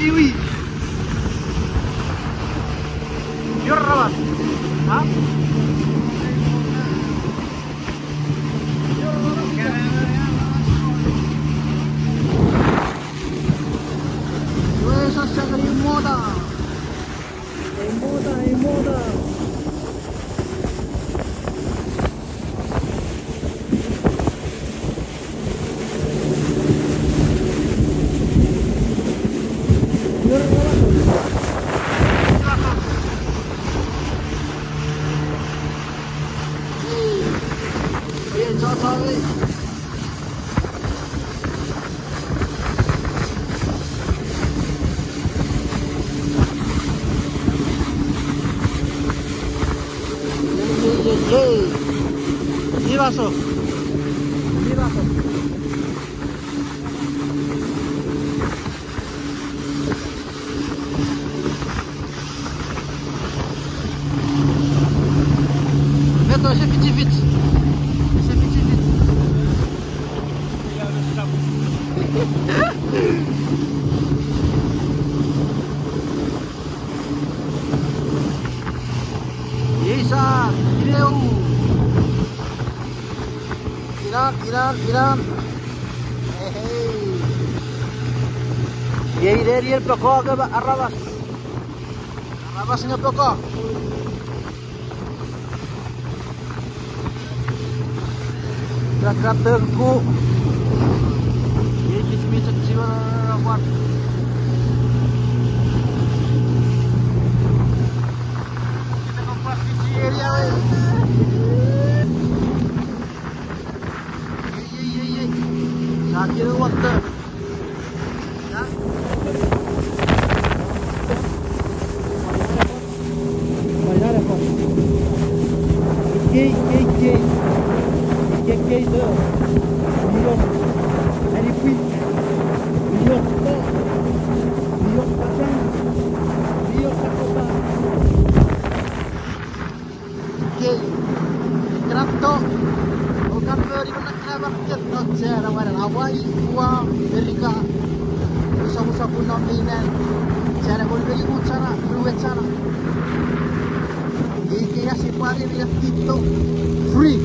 kiwi. Pure apa? Hah? Moda. Ini masuk. Betul, saya fit. Isa, video. Kiram. Yei dari el pokok ke Arrabas. Arrabasnya pokok. Gerak tengku. Yei kicim rawan. Kita kompas di area. Sakit waktu. Ya. Banyak apa? K itu. Milyon. Hari queen. Milyon. Milyon pasang. Milyon sakota. K. Krapto. Bukan di mana kenapa kita cara orang Hawaii, Gua, Amerika, usaha pun nominan, cara boleh ibu cara, dua cara. Ini ya si paling dia itu free.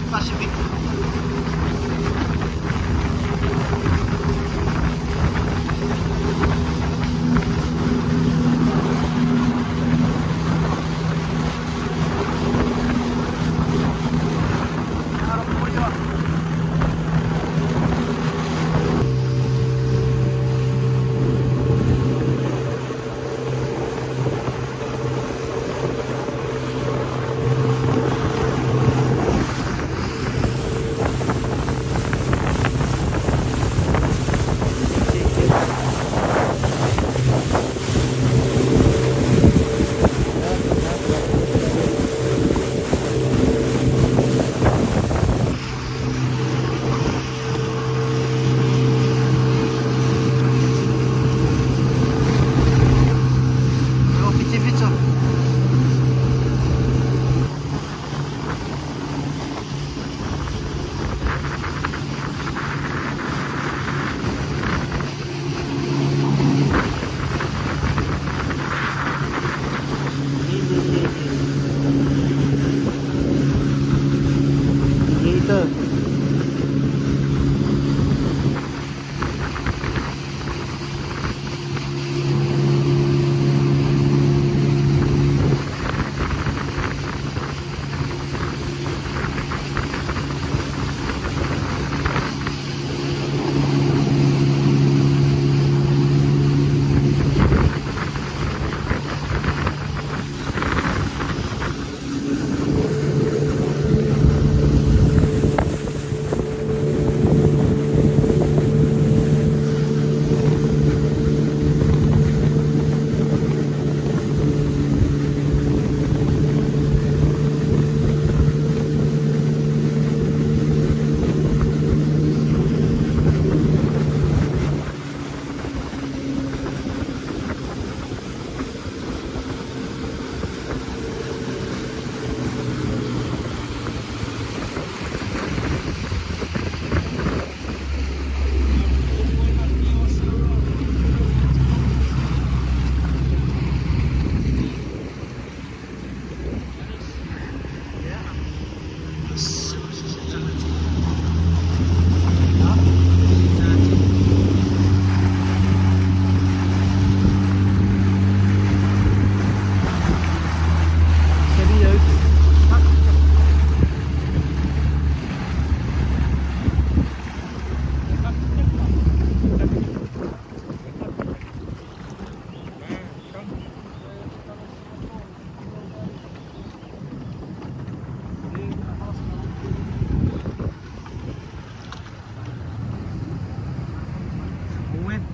Pacific.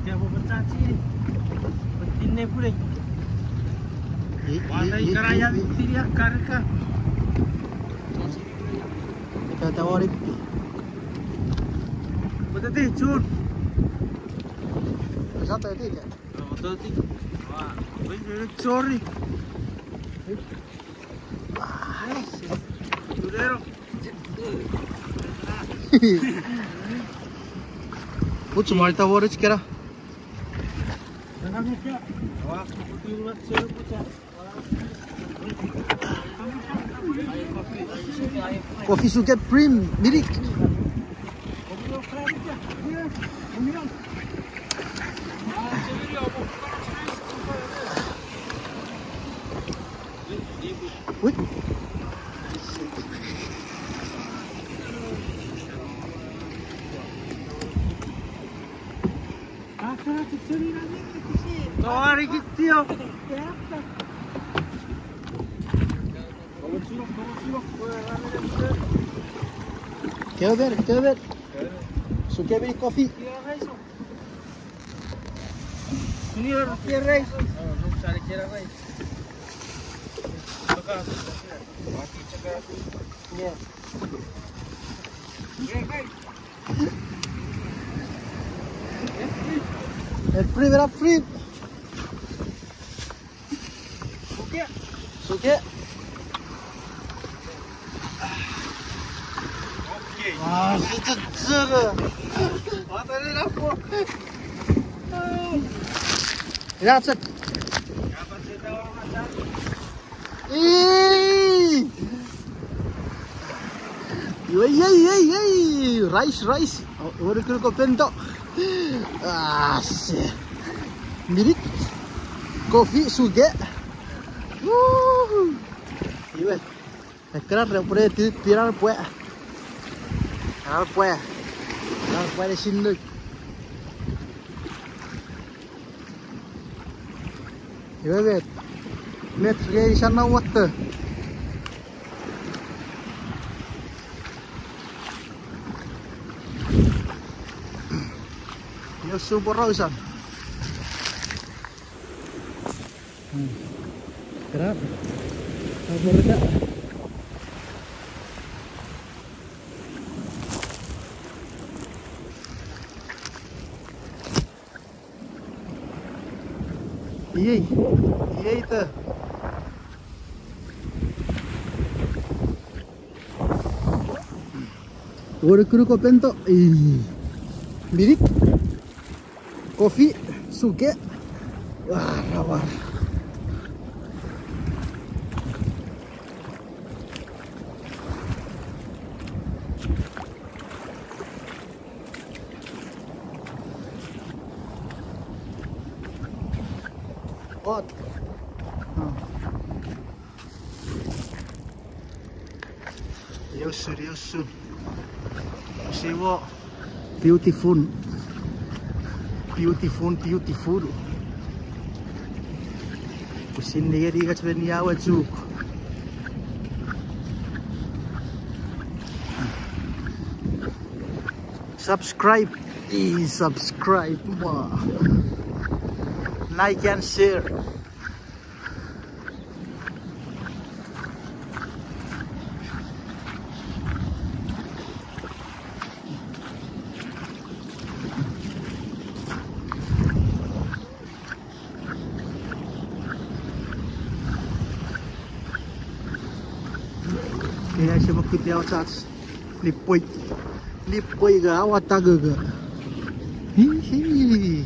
Dia bercaci ni. Betinnya pula. Wala ikan ayam dia karika. Kita tawarin. Betul ti, cun. Satu itu ya. Betul ti. Wah, ini sorry. Tudero. Kuch marta waris kira. Jangan lupa. Wah, putih ulat seru pucat. Kopi suket prim milik. Wih. Sorry gitu. Kya ver. Suket milik kopi. Ini harus rice. Belum cari kira rice. Mati cakap. Ya. Prim era prim. Suket. Ah, seger. Mata ni apa? Ya, cek. Apa cerita orang macam? Rice. Baru kena kau pentok. Milik kopi suge. Iya. Sekarang dah boleh tirar puas. Tirar puas di sini. Iya bet. Net di sana water. Yo super rausan. Kerap. Kabur dah. Iya itu. Kuru ko pento. Milik kopi suge. Wah, rawar. Hot. Yosu. See what? Beautiful. Kusini gari ka chwe niyawa chuk. Subscribe. Subscribe. Like and share. Kaya siya magkitiyaw sa lipoy ga awat tagaga. Hihi.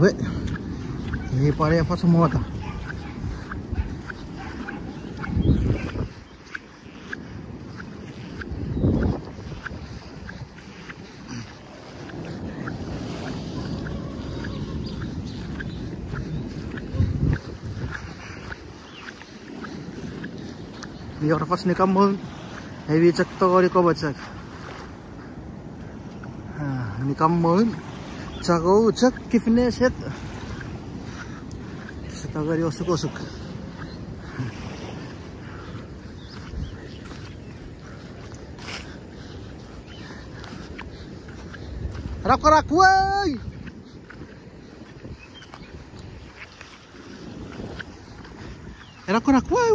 Wait, ini pare apa semua ta? Biar pas ni kamu heavy cek to kali kau baca. Ni kamu cago cek kifne set. Setagari osuk. Rak woi. Rak woi.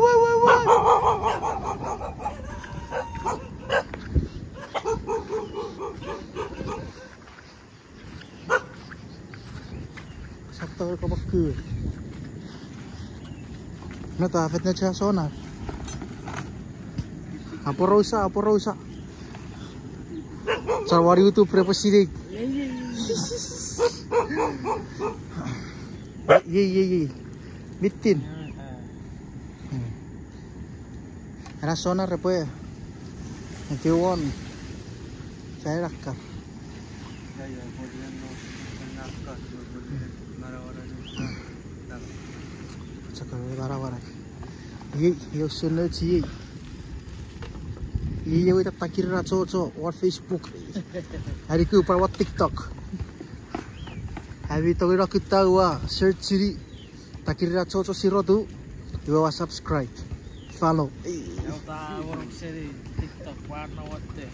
Sabtu kau pakai. Nata fitnya cah sonar. Apa rusak? Cara YouTube presiden. Ye. Bitin. Ada sonar apa ya? Nanti won. Saya rakam. Cakap bara. Ye sonar cie. Ye kita takir raco or Facebook. Hari ke upar wat TikTok. Hari tu kita gua search ciri takir raco siro tu. Gua subscribe, follow. Eu tá orang seri TikTok warna wat deh.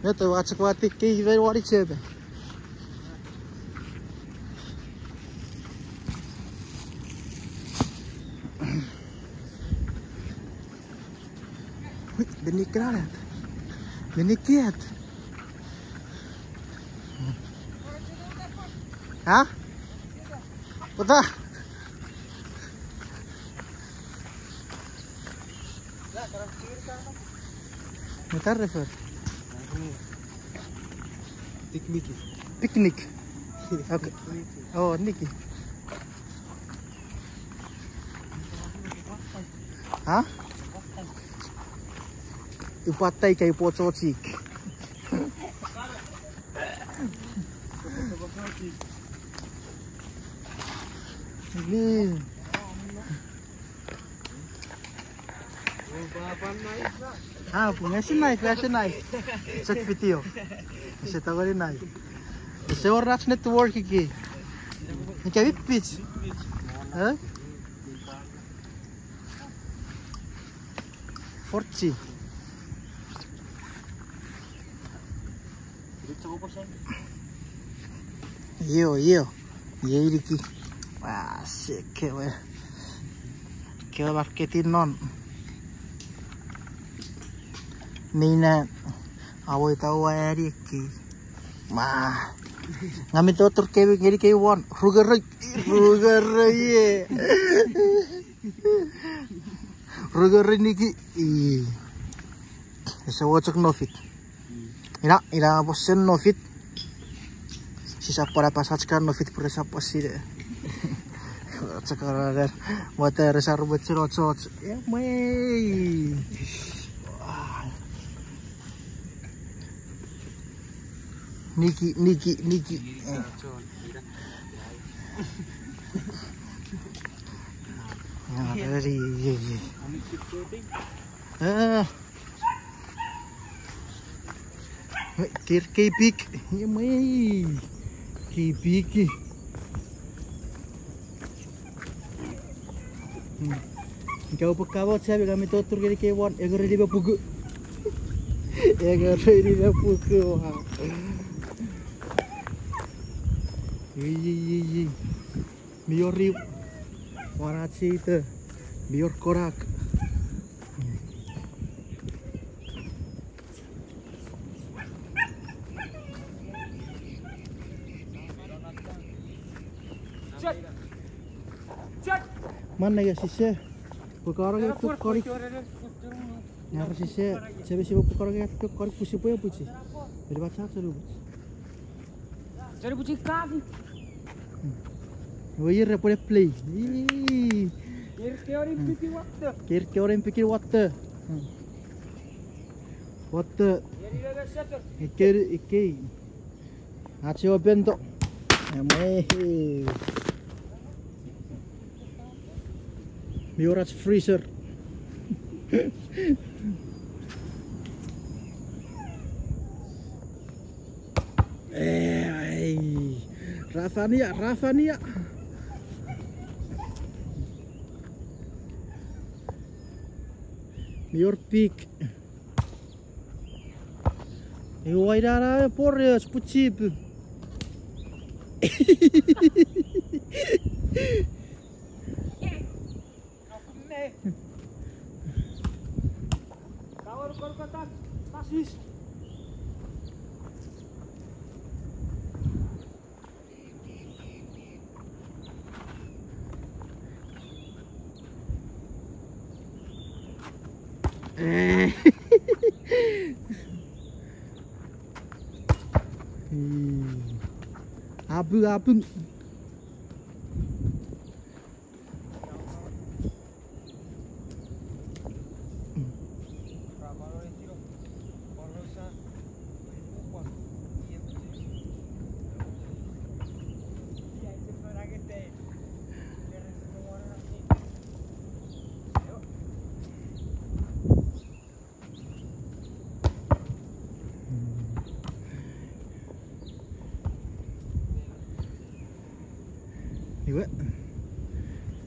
Ya tu acak watik ke very what it said. Benikit. Hah? Betul. Bentar refer. Piknik. Oke. Oh, Niki. Hah? Ipatai kayak pococik. Ini. Punya fashion knife. Check video. Saya tahu ni knife. Saya orang network ini. Ini kayak pitch. Hah? 40. Yo. Ye diki. Wah, sik we. Ke marketing non. Mina awoi tahu ayari ki. Mah. Ngami to tur ke ngiri ke won. Ruger ye. Ruger niki. Esa wocok no fit. Ina bosen no fit. Sisa para pasajkan no fit pura sapa sih deh. Sekarang motor sarubet cerocot. Ya mei. Niki. Ya dari ye. Kipik. Ya mei. Kipik. Kau pekawat saya kami tutur kiri kewan, yang ada di bapuku, Ye. Biar riuh, warat sih itu, biar korak. Mana ya sih? Perkara itu korik. Nyara sih saya perkara itu korik pusi punya puci. Dari baca seru. Cari puci kafi. Oh iya boleh play. Kira orang pikir water. Water. Iki. Aci bentuk. Meh. Miorats freezer. Ravania. Mior peak. Eu airara por spuchip. Kawar kata tasis. Abung.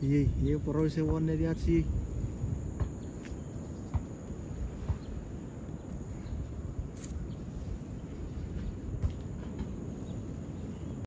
Iya, poro sewon dari aci.